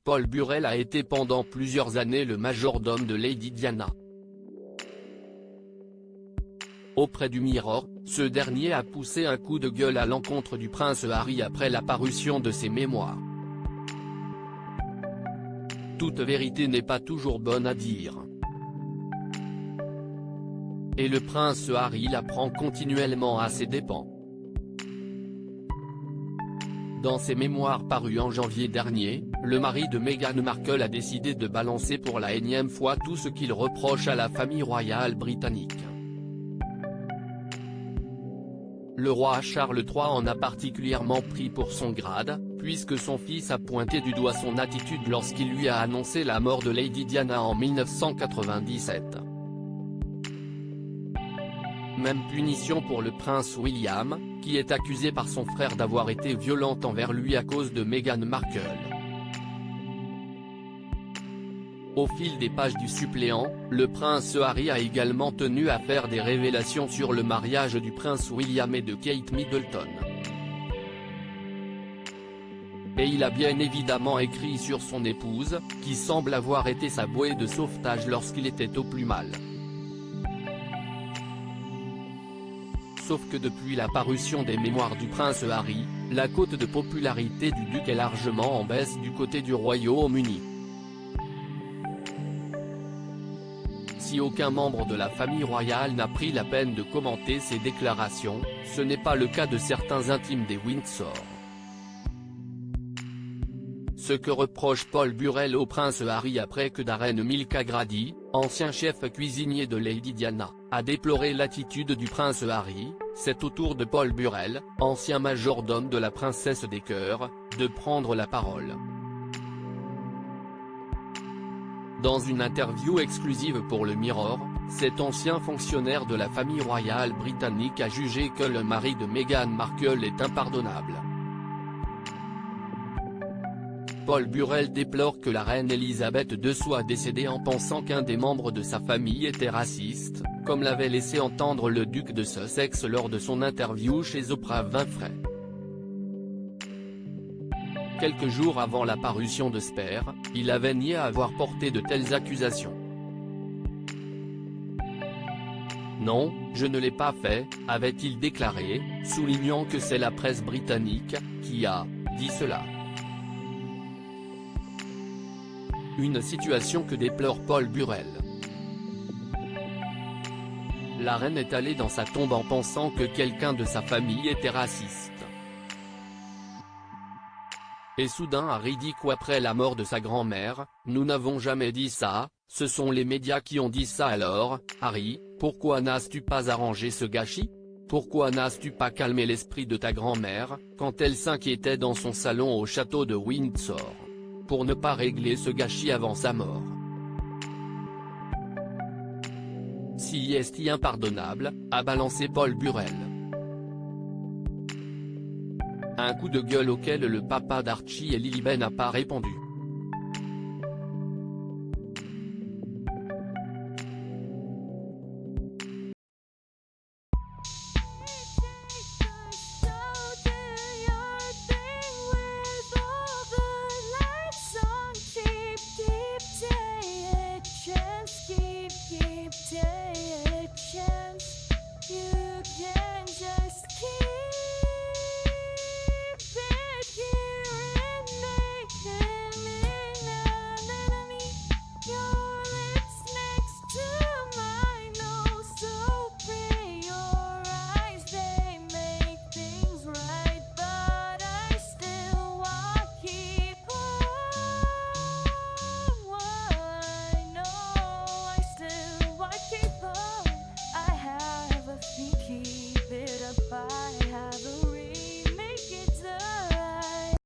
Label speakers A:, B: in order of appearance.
A: Paul Burrell a été pendant plusieurs années le majordome de Lady Diana. Auprès du Mirror, ce dernier a poussé un coup de gueule à l'encontre du prince Harry après la parution de ses mémoires. Toute vérité n'est pas toujours bonne à dire. Et le prince Harry l'apprend continuellement à ses dépens. Dans ses mémoires parus en janvier dernier, le mari de Meghan Markle a décidé de balancer pour la énième fois tout ce qu'il reproche à la famille royale britannique. Le roi Charles III en a particulièrement pris pour son grade, puisque son fils a pointé du doigt son attitude lorsqu'il lui a annoncé la mort de Lady Diana en 1997. Même punition pour le prince William, qui est accusé par son frère d'avoir été violent envers lui à cause de Meghan Markle. Au fil des pages du suppléant, le prince Harry a également tenu à faire des révélations sur le mariage du prince William et de Kate Middleton. Et il a bien évidemment écrit sur son épouse, qui semble avoir été sa bouée de sauvetage lorsqu'il était au plus mal. Sauf que depuis la parution des mémoires du prince Harry, la cote de popularité du duc est largement en baisse du côté du Royaume-Uni. Si aucun membre de la famille royale n'a pris la peine de commenter ces déclarations, ce n'est pas le cas de certains intimes des Windsor. Ce que reproche Paul Burrell au prince Harry après que Darren Mulcahy, ancien chef cuisinier de Lady Diana, a déploré l'attitude du prince Harry, c'est au tour de Paul Burrell, ancien majordome de la princesse des cœurs, de prendre la parole. Dans une interview exclusive pour le Mirror, cet ancien fonctionnaire de la famille royale britannique a jugé que le mari de Meghan Markle est impardonnable. Paul Burrell déplore que la reine Elisabeth II soit décédée en pensant qu'un des membres de sa famille était raciste, comme l'avait laissé entendre le duc de Sussex lors de son interview chez Oprah Winfrey. Quelques jours avant la parution de Spare, il avait nié avoir porté de telles accusations. « Non, je ne l'ai pas fait », avait-il déclaré, soulignant que c'est la presse britannique qui a dit cela. Une situation que déplore Paul Burrell. La reine est allée dans sa tombe en pensant que quelqu'un de sa famille était raciste. Et soudain Harry dit qu'après la mort de sa grand-mère, nous n'avons jamais dit ça, ce sont les médias qui ont dit ça alors, Harry, pourquoi n'as-tu pas arrangé ce gâchis? Pourquoi n'as-tu pas calmé l'esprit de ta grand-mère, quand elle s'inquiétait dans son salon au château de Windsor? Pour ne pas régler ce gâchis avant sa mort. Si est impardonnable, a balancé Paul Burrell. Un coup de gueule auquel le papa d'Archie et Lilibet n'a pas répondu.